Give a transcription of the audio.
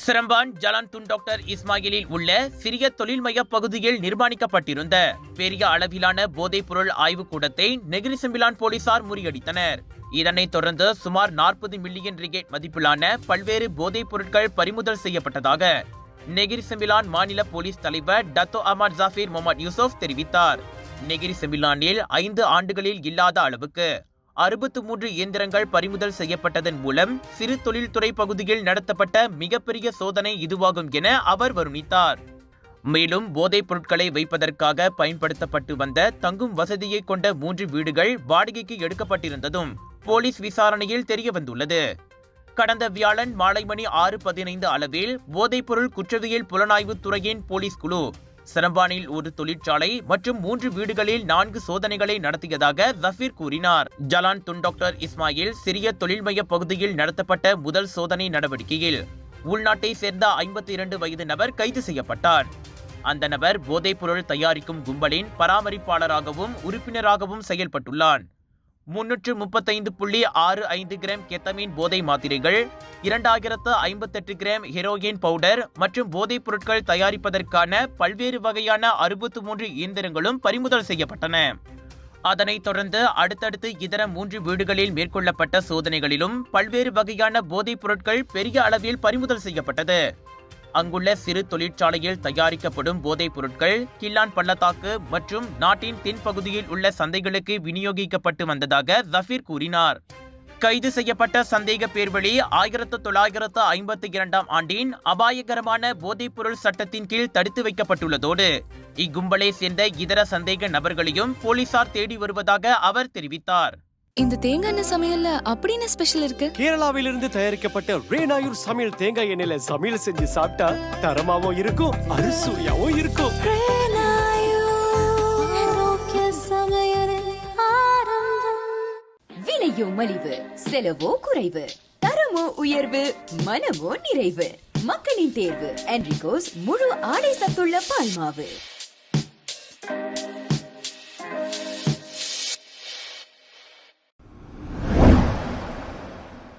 Seremban Jalan Tun doctor இஸ்மாயிலில் உள்ள சிறிய தொழில் மைய பகுதியில் நிர்மாணிக்கப்பட்டிருந்த பெரிய அளவிலான போதைப் பொருள் ஆய்வுக்கூடத்தை நெகிரி செம்பிலான் போலீசார் முறியடித்தனர். இதனைத் தொடர்ந்து சுமார் 40 மில்லியன் ரிங்கெட் மதிப்பிலான பல்வேறு போதைப் பொருட்கள் பறிமுதல் செய்யப்பட்டதாக நெகிரி செம்பிலான் மாநில போலீஸ் தலைவர் டத்தோ அஹ்மத் ஜாஃபீர் முகமது யூசுப் தெரிவித்தார். நெகிரி செம்பிலானில் 5 ஆண்டுகளில் இல்லாத அளவுக்கு 63 இயந்திரங்கள் பறிமுதல் செய்யப்பட்டதன் மூலம் சிறு தொழில்துறை பகுதியில் நடத்தப்பட்ட மிகப்பெரிய சோதனை இதுவாகும் என அவர் வருணித்தார். மேலும் போதைப் பொருட்களை வைப்பதற்காக பயன்படுத்தப்பட்டு வந்த தங்கும் வசதியை கொண்ட 3 வீடுகள் வாடகைக்கு எடுக்கப்பட்டிருந்ததும் போலீஸ் விசாரணையில் தெரியவந்துள்ளது. கடந்த வியாழன் மாலை மணி 6:15 அளவில் போதைப்பொருள் குற்றவியல் புலனாய்வு துறையின் போலீஸ் குழு சிரம்பானில் ஒரு தொழிற்சாலை மற்றும் 3 வீடுகளில் 4 சோதனைகளை நடத்தியதாக ஜஃபீர் கூறினார். ஜலான் துன் டாக்டர் இஸ்மாயில் சிறிய தொழில் மைய பகுதியில் நடத்தப்பட்ட முதல் சோதனை நடவடிக்கையில் உள்நாட்டை சேர்ந்த 52 வயது நபர் கைது செய்யப்பட்டார். அந்த நபர் போதைப் பொருள் தயாரிக்கும் கும்பலின் பராமரிப்பாளராகவும் உறுப்பினராகவும் செயல்பட்டுள்ளார். 335.65 கிராம் கெத்தமின் போதை மாத்திரைகள், 2058 கிராம் ஹெரோயின் பவுடர் மற்றும் போதைப் பொருட்கள் தயாரிப்பதற்கான பல்வேறு வகையான 63 இயந்திரங்களும் பறிமுதல் செய்யப்பட்டன. அதனைத் தொடர்ந்து அடுத்தடுத்து இதர 3 வீடுகளில் மேற்கொள்ளப்பட்ட சோதனைகளிலும் பல்வேறு வகையான போதைப் பொருட்கள் பெரிய அளவில் பறிமுதல் செய்யப்பட்டது. அங்குள்ள சிறு தொழிற்சாலையில் தயாரிக்கப்படும் போதைப் பொருட்கள் கில்லான் பள்ளத்தாக்கு மற்றும் நாட்டின் தென்பகுதியில் உள்ள சந்தைகளுக்கு விநியோகிக்கப்பட்டு வந்ததாக ஜஃபீர் கூறினார். கைது செய்யப்பட்ட சந்தேக பேர்வழி 1952 ஆண்டின் அபாயகரமான போதைப் பொருள் சட்டத்தின் கீழ் தடுத்து வைக்கப்பட்டுள்ளதோடு இக்கும்பலை சேர்ந்த இதர சந்தேக நபர்களையும் போலீசார் தேடி வருவதாக அவர் தெரிவித்தார். இந்த தேங்காய் எண்ணெய் சமையல்ல அப்படின்னு ஸ்பெஷல் இருக்கு. கேரளாவிலிருந்து தயாரிக்கப்பட்ட ரேனாயூர் சமையல் தேங்காய் எண்ணெயில சமையல் செஞ்சு சாப்பிட்டா தரமாவும் இருக்கும், அறுசுவையாவும் இருக்கும். விலையோ மலிவு, செலவோ குறைவு, தரமோ உயர்வு, மனமோ நிறைவு. மக்களின் தேர்வு என்ரிகோஸ் முழு ஆடை சத்துள்ள பால்மாவு.